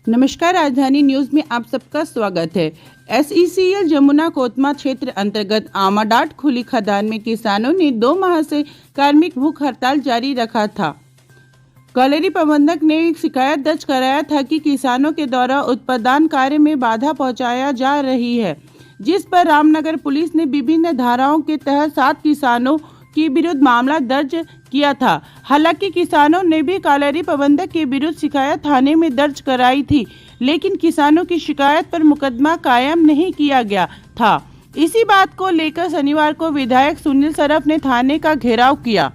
नमस्कार, राजधानी न्यूज में आप सबका स्वागत है। SECL जमुना कोतमा क्षेत्र अंतर्गत आमाडाट खुली खदान में किसानों ने 2 माह से कार्मिक भूख हड़ताल जारी रखा था। कॉलेरी प्रबंधक ने एक शिकायत दर्ज कराया था कि किसानों के द्वारा उत्पादन कार्य में बाधा पहुंचाया जा रही है, जिस पर रामनगर पुलिस ने विभिन्न धाराओं के तहत 7 किसानों के विरुद्ध मामला दर्ज किया था। हालांकि किसानों ने भी कॉलेरी प्रबंधक के विरुद्ध शिकायत थाने में दर्ज कराई थी, लेकिन किसानों की शिकायत पर मुकदमा कायम नहीं किया गया था। इसी बात को लेकर शनिवार को विधायक सुनील सरफ ने थाने का घेराव किया।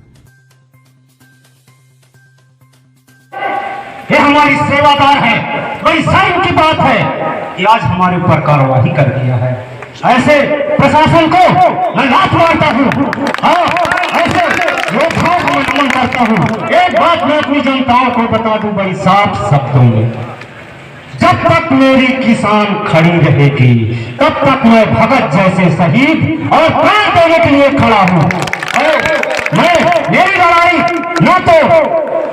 ये हमारी सेवादार है, बड़ी शर्म की बात है कि आज हमारे ऊपर कार्रवाई कर दिया है। ऐसे प्रशासन को मैं लात मारता हूँ, ऐसे योद्धाओं को मैं नमन करता हूँ। एक बात मैं अपनी जनताओं को बता दूं बड़ी साफ शब्दों में, जब तक मेरी किसान खड़ी रहेगी तब तक मैं भगत जैसे शहीद और प्राण देने के लिए खड़ा हूँ। मेरी लड़ाई न तो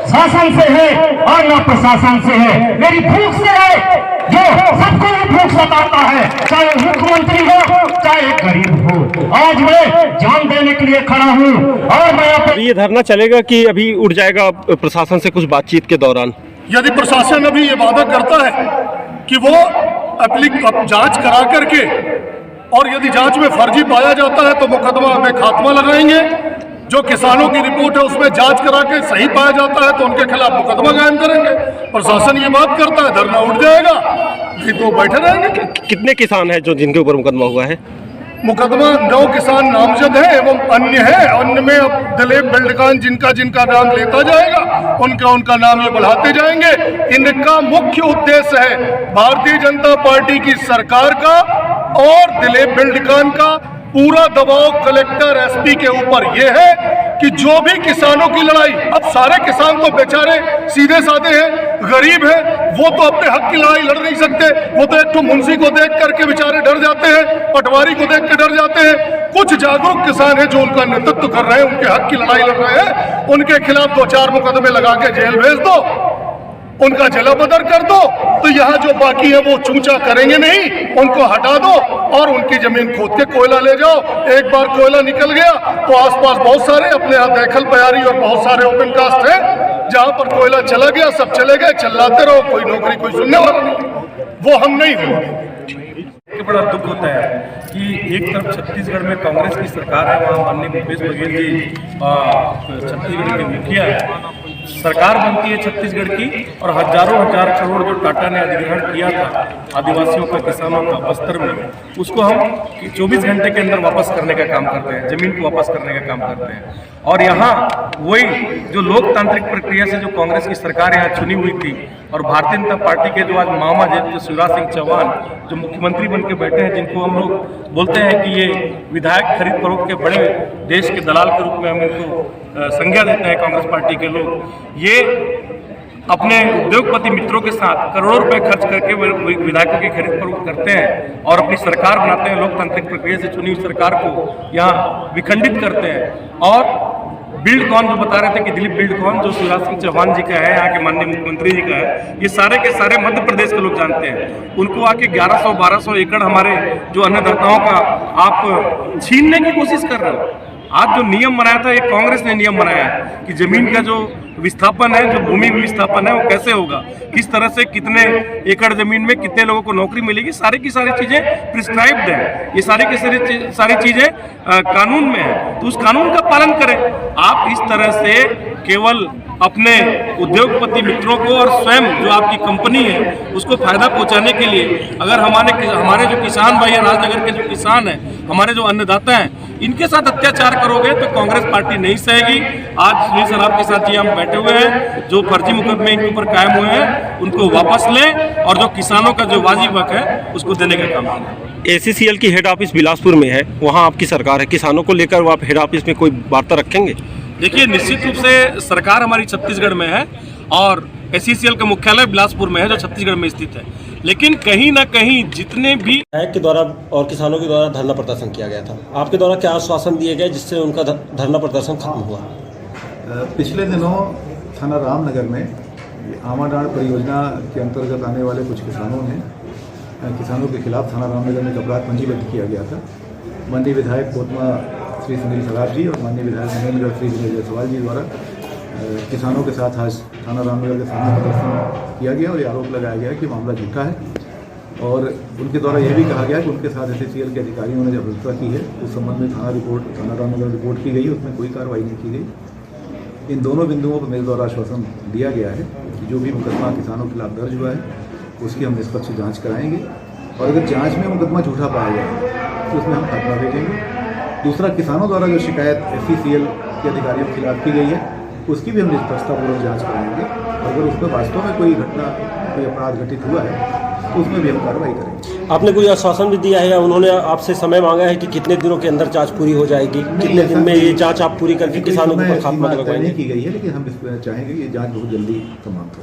शासन से है और न प्रशासन से है, मेरी भूख से है, जो सबको ये भूख सताता है, चाहे मुख्यमंत्री हो चाहे गरीब हो। आज मैं जान देने के लिए खड़ा हूँ और मैं ये धरना चलेगा कि अभी उठ जाएगा प्रशासन से कुछ बातचीत के दौरान? यदि प्रशासन अभी ये वादा करता है कि वो जांच करा करके और यदि जांच में फर्जी पाया जाता है तो मुकदमा में खात्मा लगाएंगे। जो किसानों की रिपोर्ट है उसमें जांच करा के सही पाया जाता है तो उनके खिलाफ मुकदमा कायम करेंगे। प्रशासन ये बात करता है, धरना उठ जाएगा, नहीं तो बैठे रहेंगे। कितने किसान हैं जो जिनके ऊपर मुकदमा हुआ है? मुकदमा 9 किसान नामजद है एवं अन्य है। अन्य में अब दिलीप बिल्डकान जिनका नाम लेता जाएगा, उनका नाम ये बढ़ाते जाएंगे। इनका मुख्य उद्देश्य है भारतीय जनता पार्टी की सरकार का और दिलीप बिल्डकान का पूरा दबाव कलेक्टर SP के ऊपर यह है कि जो भी किसानों की लड़ाई, अब सारे किसान तो बेचारे सीधे साधे हैं, गरीब हैं, वो तो अपने हक की लड़ाई लड़ नहीं सकते। वो तो एक तो मुंशी को देख करके बेचारे डर जाते हैं, पटवारी को देख के डर जाते हैं। कुछ जागरूक किसान हैं जो उनका नेतृत्व कर रहे हैं, उनके हक की लड़ाई लड़ रहे हैं, उनके खिलाफ 2-4 मुकदमे लगा के जेल भेज दो, उनका जलाबदर कर दो, तो यहाँ जो बाकी है वो चूचा करेंगे नहीं, उनको हटा दो और उनकी जमीन खोद के कोयला ले जाओ। एक बार कोयला निकल गया तो आसपास बहुत सारे अपने यहाँ देखल बयारी और बहुत सारे ओपन कास्ट है, जहाँ पर कोयला चला गया सब चले गए, चिल्लाते रहो, कोई नौकरी कोई सुनने वाला नहीं, वो हम नहीं होंगे। बड़ा दुख होता है कि एक तरफ छत्तीसगढ़ में कांग्रेस की सरकार है, वहाँ माननीय भूपेश बघेल जी छत्तीसगढ़ के मुखिया है, सरकार बनती है छत्तीसगढ़ की और हजारों हजार करोड़ जो टाटा ने अधिग्रहण किया था आदिवासियों का, किसानों का बस्तर में, उसको हम 24 घंटे के अंदर वापस करने का काम करते हैं, जमीन को वापस करने का काम करते हैं। और यहाँ वही जो लोकतांत्रिक प्रक्रिया से जो कांग्रेस की सरकार यहाँ चुनी हुई थी और भारतीय जनता पार्टी के जो आज मामा जो शिवराज सिंह चौहान जो मुख्यमंत्री बन के बैठे हैं, जिनको हम लोग बोलते हैं कि ये विधायक खरीद फरोख्त के बड़े देश के दलाल के रूप में हम इनको संज्ञा देते हैं कांग्रेस पार्टी के लोग, ये अपने उद्योगपति मित्रों के साथ करोड़ों रुपए खर्च करके विधायकों की खरीद फरोख्त करते हैं और अपनी सरकार बनाते हैं, लोकतांत्रिक प्रक्रिया से चुनी हुई सरकार को यहाँ विखंडित करते हैं। और बिल्डकॉन जो बता रहे थे कि दिलीप बिल्डकॉन जो शिवराज सिंह चौहान जी का है, यहाँ के माननीय मुख्यमंत्री जी का है, ये सारे के सारे मध्य प्रदेश के लोग जानते हैं। उनको आके 1100-1200 एकड़ हमारे जो अन्नदाताओं का आप छीनने की कोशिश कर रहे हो। आज जो नियम बनाया था, ये कांग्रेस ने नियम बनाया है कि जमीन का जो विस्थापन है, जो भूमि विस्थापन है, वो कैसे होगा, किस तरह से कितने एकड़ जमीन में कितने लोगों को नौकरी मिलेगी, सारी की सारी चीजें प्रिस्क्राइब्ड है, ये सारी की सारी चीजें कानून में है, तो उस कानून का पालन करें। आप इस तरह से केवल अपने उद्योगपति मित्रों को और स्वयं जो आपकी कंपनी है उसको फायदा पहुंचाने के लिए अगर हमारे जो किसान भाई हैं, राजनगर के जो किसान हैं, हमारे जो अन्नदाता हैं, इनके साथ अत्याचार करोगे तो कांग्रेस पार्टी नहीं सहेगी। आज सुनील सरफ के साथ जी हम बैठे हुए हैं, जो फर्जी मुकदमे इनके ऊपर कायम हुए हैं उनको वापस लें और जो किसानों का जो वाजिब हक है उसको देने का काम करें। SECL की हेड ऑफिस बिलासपुर में है, वहाँ आपकी सरकार है, किसानों को लेकर आप हेड ऑफिस में कोई वार्ता रखेंगे? देखिए, निश्चित रूप से सरकार हमारी छत्तीसगढ़ में है और SECL का मुख्यालय बिलासपुर में है जो छत्तीसगढ़ में स्थित है, लेकिन कहीं ना कहीं जितने भी विधायक के द्वारा और किसानों के द्वारा धरना प्रदर्शन किया गया था, आपके द्वारा क्या आश्वासन दिए गए जिससे उनका धरना प्रदर्शन खत्म हुआ? पिछले दिनों थाना रामनगर में आमाडांड परियोजना के अंतर्गत आने वाले कुछ किसानों के खिलाफ थाना रामनगर में एक अपराध पंजीबद्ध किया गया था। माननीय विधायक कोतमा श्री सुनील सराफ जी और माननीय विधायक महेंद्रगढ़ श्री विजय जायसवाल जी द्वारा किसानों के साथ आज थाना रामनगर के सामने प्रदर्शन किया गया और ये आरोप लगाया गया कि मामला झूठा है और उनके द्वारा यह भी कहा गया कि उनके साथ SECL के अधिकारियों ने जब हत्या की है उस संबंध में थाना रामनगर रिपोर्ट की गई, उसमें कोई कार्रवाई नहीं की गई। इन दोनों बिंदुओं पर मेरे द्वारा आश्वासन दिया गया है कि जो भी मुकदमा किसानों के खिलाफ दर्ज हुआ है उसकी हम निष्पक्ष जाँच कराएंगे और अगर जाँच में मुकदमा झूठा पाया गया तो उसमें हम खात्मा भेजेंगे। दूसरा, किसानों द्वारा जो शिकायत SECL के अधिकारियों के खिलाफ की गई है उसकी भी हम निष्पक्षतापूर्वक जाँच कराएंगे और अगर उस पर वास्तव में कोई घटना कोई अपराध घटित हुआ है तो उसमें भी हम कार्रवाई करेंगे। आपने कोई आश्वासन भी दिया है या उन्होंने आपसे समय मांगा है कि कितने दिनों के अंदर जांच पूरी हो जाएगी? कितने दिन में ये जांच आप पूरी करके किसानों को खात्मा लगवाएंगे? नहीं की गई है, लेकिन हम चाहेंगे कि ये जांच बहुत जल्दी समाप्त हो।